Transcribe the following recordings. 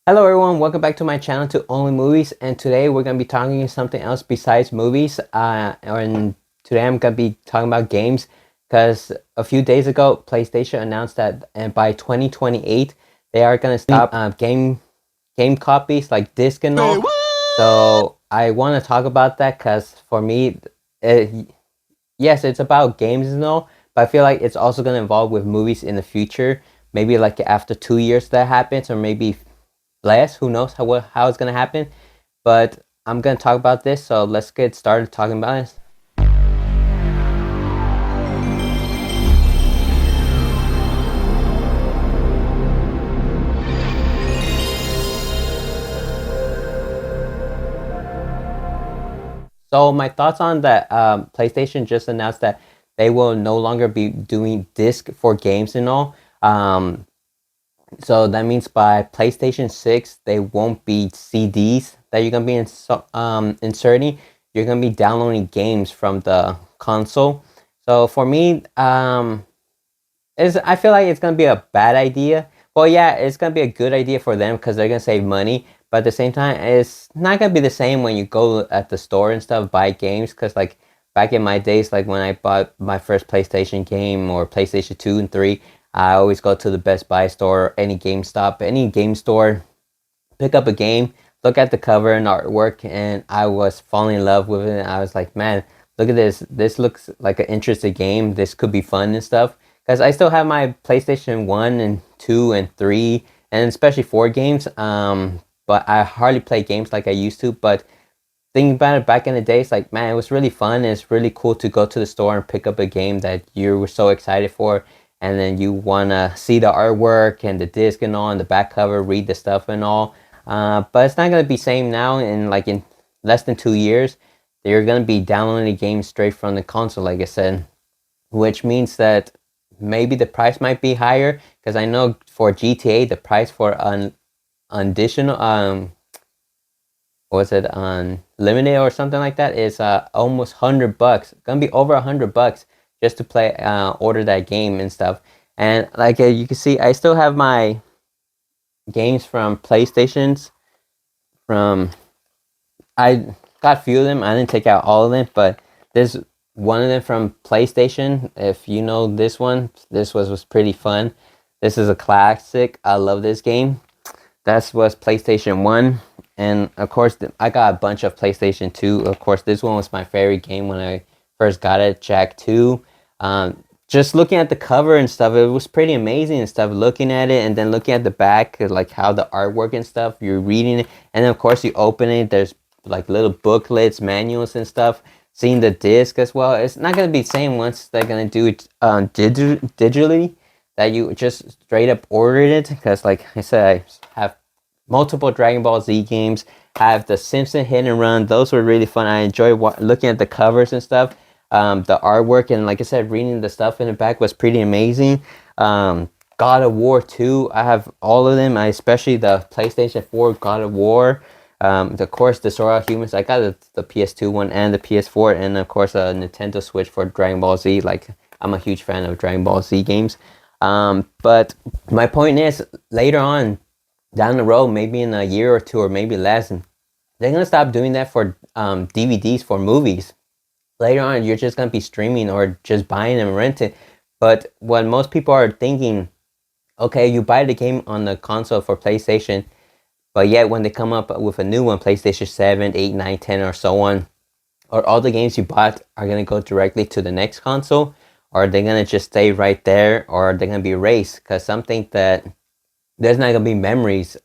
Hello everyone, welcome back to my channel to Only Movies, and today we're going to be talking something else besides movies. And today I'm going to be talking about games because a few days ago PlayStation announced that by 2028 they are going to stop game copies like disc and all. So I want to talk about that because for me, it, yes, it's about games and all, but I feel like it's also going to involve with movies in the future. Maybe like after 2 years that happens, or maybe less. Who knows how it's gonna happen? But I'm gonna talk about this. So let's get started talking about it. So my thoughts on that. PlayStation just announced that they will no longer be doing disc for games and all. So that means by PlayStation 6, they won't be CDs that you're gonna be inserting. You're gonna be downloading games from the console. So for me, is I feel like it's gonna be a bad idea. Well, yeah, it's gonna be a good idea for them because they're gonna save money. But at the same time, it's not gonna be the same when you go at the store and stuff buy games. Because like back in my days, like when I bought my first PlayStation game or PlayStation 2 and 3, I always go to the Best Buy store, any GameStop, any game store, pick up a game, look at the cover and artwork, and I was falling in love with it. And I was like, man, look at this. This looks like an interesting game. This could be fun and stuff. Because I still have my PlayStation 1 and 2 and 3, and especially 4 games. But I hardly play games like I used to. But thinking about it back in the days, like, man, it was really fun. It's really cool to go to the store and pick up a game that you were so excited for. And then you want to see the artwork and the disc and all, and the back cover, read the stuff and all. But it's not gonna be same now. In less than 2 years, they're gonna be downloading the game straight from the console, like I said, which means that maybe the price might be higher because I know for GTA the price for an additional was it unlimited or something like that is almost $100. Gonna be over $100 just to play order that game and stuff. And like you can see, I still have my games from PlayStations from I got a few of them. I didn't take out all of them, but there's one of them from PlayStation. If you know this one, this was pretty fun. This is a classic. I love this game. That was PlayStation 1. And of course, I got a bunch of PlayStation 2. Of course, this one was my favorite game when I first got it, Jak 2. Just looking at the cover and stuff, it was pretty amazing and stuff. Looking at it and then looking at the back, like how the artwork and stuff, you're reading it. And then, of course, you open it, there's like little booklets, manuals, and stuff. Seeing the disc as well. It's not going to be the same once they're going to do it digitally, that you just straight up ordered it. Because, like I said, I have multiple Dragon Ball Z games. I have the Simpson Hit and Run. Those were really fun. I enjoy looking at the covers and stuff. The artwork and, like I said, reading the stuff in the back was pretty amazing. God of War 2, I have all of them. I especially the PlayStation 4 God of War. Of course, the Sora Humans. I got the PS2 one and the PS4, and of course a Nintendo Switch for Dragon Ball Z. Like I'm a huge fan of Dragon Ball Z games. But my point is, later on down the road, maybe in a year or two, or maybe less, and they're gonna stop doing that for DVDs for movies. Later on, you're just gonna be streaming or just buying and renting. But what most people are thinking, okay, you buy the game on the console for PlayStation, but yet when they come up with a new one, PlayStation 7, 8, 9, 10, or so on, or all the games you bought are gonna go directly to the next console, or are they gonna just stay right there, or are they gonna be erased? Because some think that there's not gonna be memories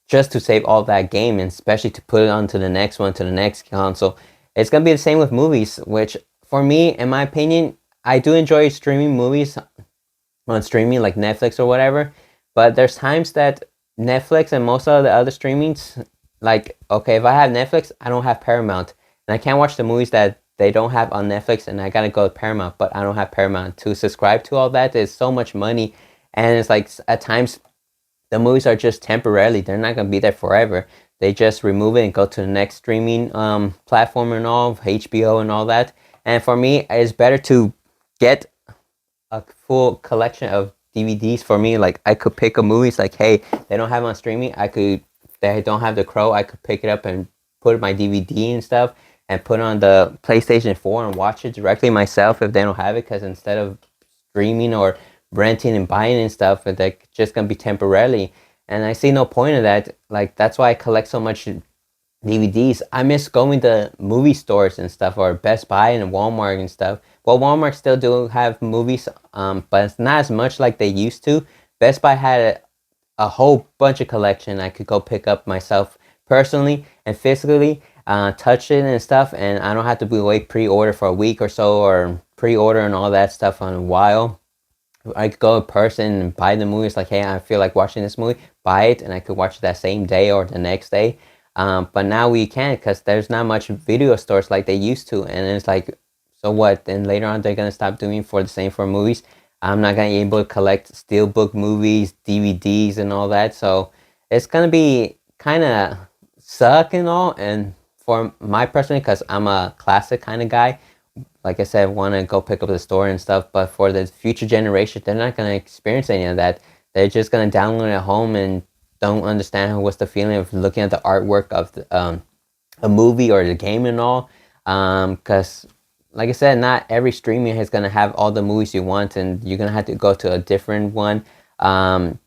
just to save all that game, and especially to put it onto the next one, to the next console. It's gonna be the same with movies, which for me, in my opinion, I do enjoy streaming movies on streaming like Netflix or whatever. But there's times that Netflix and most of the other streamings, like, okay, if I have Netflix, I don't have Paramount, and I can't watch the movies that they don't have on Netflix, and I gotta go to Paramount, but I don't have Paramount to subscribe to all that. There's so much money, and it's like at times the movies are just temporarily. They're not gonna be there forever. They just remove it and go to the next streaming platform and all, HBO and all that. And for me, it's better to get a full collection of DVDs for me. Like I could pick a movie. It's like, hey, they don't have it on streaming. They don't have the Crow. I could pick it up and put my DVD and stuff and put it on the PlayStation 4 and watch it directly myself if they don't have it. Because instead of streaming or renting and buying and stuff, they're just gonna be temporarily. And I see no point in that. Like that's why I collect so much DVDs. I miss going to movie stores and stuff, or Best Buy and Walmart and stuff. Well, Walmart still do have movies, but it's not as much like they used to. Best Buy had a whole bunch of collection I could go pick up myself personally and physically, touch it and stuff, and I don't have to be wait pre-order for a week or so, or pre-order and all that stuff on a while. I could go in person and buy the movie. It's like, hey, I feel like watching this movie, buy it, and I could watch it that same day or the next day. But now we can't because there's not much video stores like they used to, and it's like, so what? Then later on they're gonna stop doing for the same for movies. I'm not gonna be able to collect steelbook movies, DVDs, and all that. So it's gonna be kind of suck and all. And for my personally, because I'm a classic kind of guy, like I said, want to go pick up the store and stuff. But for the future generation, they're not going to experience any of that. They're just going to download it at home and don't understand what's the feeling of looking at the artwork of a movie or the game and all. Because, like I said, not every streaming is going to have all the movies you want, and you're going to have to go to a different one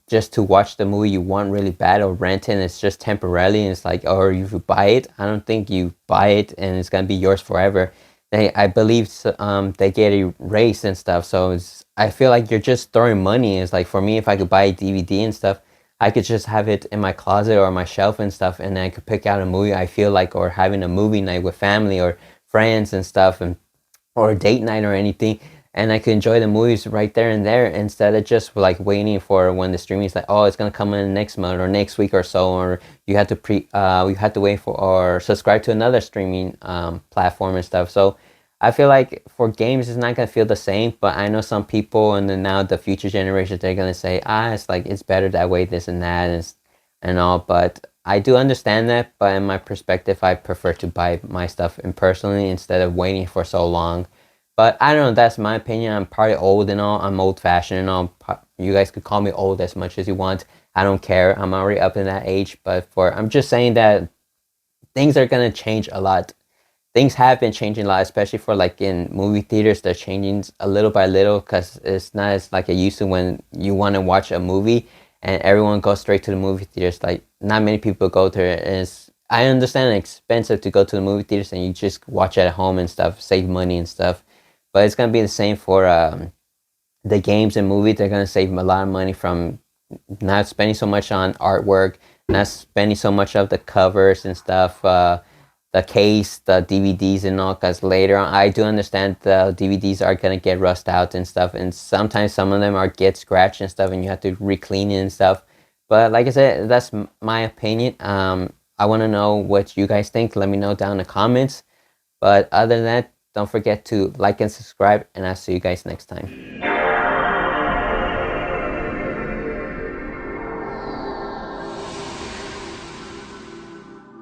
just to watch the movie you want really bad, or rent it and it's just temporarily. And it's like, or you buy it. I don't think you buy it and it's going to be yours forever. I believe they get erased and stuff. So I feel like you're just throwing money. It's like, for me, if I could buy a DVD and stuff, I could just have it in my closet or my shelf and stuff, and then I could pick out a movie I feel like, or having a movie night with family or friends and stuff, and or a date night or anything, and I could enjoy the movies right there and there, instead of just like waiting for when the streaming is like, oh, it's gonna come in next month or next week or so, or you have to wait for or subscribe to another streaming platform and stuff. So I feel like for games it's not gonna feel the same, but I know some people, and then now the future generations, they're gonna say, it's like it's better that way, this and that, and all. But I do understand that, but in my perspective, I prefer to buy my stuff in personally instead of waiting for so long. But I don't know, that's my opinion. I'm probably old and all. I'm old fashioned and all. You guys could call me old as much as you want. I don't care. I'm already up in that age. But I'm just saying that things are gonna change a lot. Things have been changing a lot, especially for like in movie theaters. They're changing a little by little because it's not as like it used to when you want to watch a movie and everyone goes straight to the movie theaters. Like not many people go there. I understand it's expensive to go to the movie theaters, and you just watch it at home and stuff, save money and stuff. But it's gonna be the same for the games and movies. They're gonna save a lot of money from not spending so much on artwork, not spending so much of the covers and stuff, the case, the DVDs and all. Because later on, I do understand the DVDs are gonna get rust out and stuff, and sometimes some of them are get scratched and stuff, and you have to re-clean it and stuff. But like I said, that's my opinion. I want to know what you guys think. Let me know down in the comments. But other than that, don't forget to like and subscribe, and I'll see you guys next time.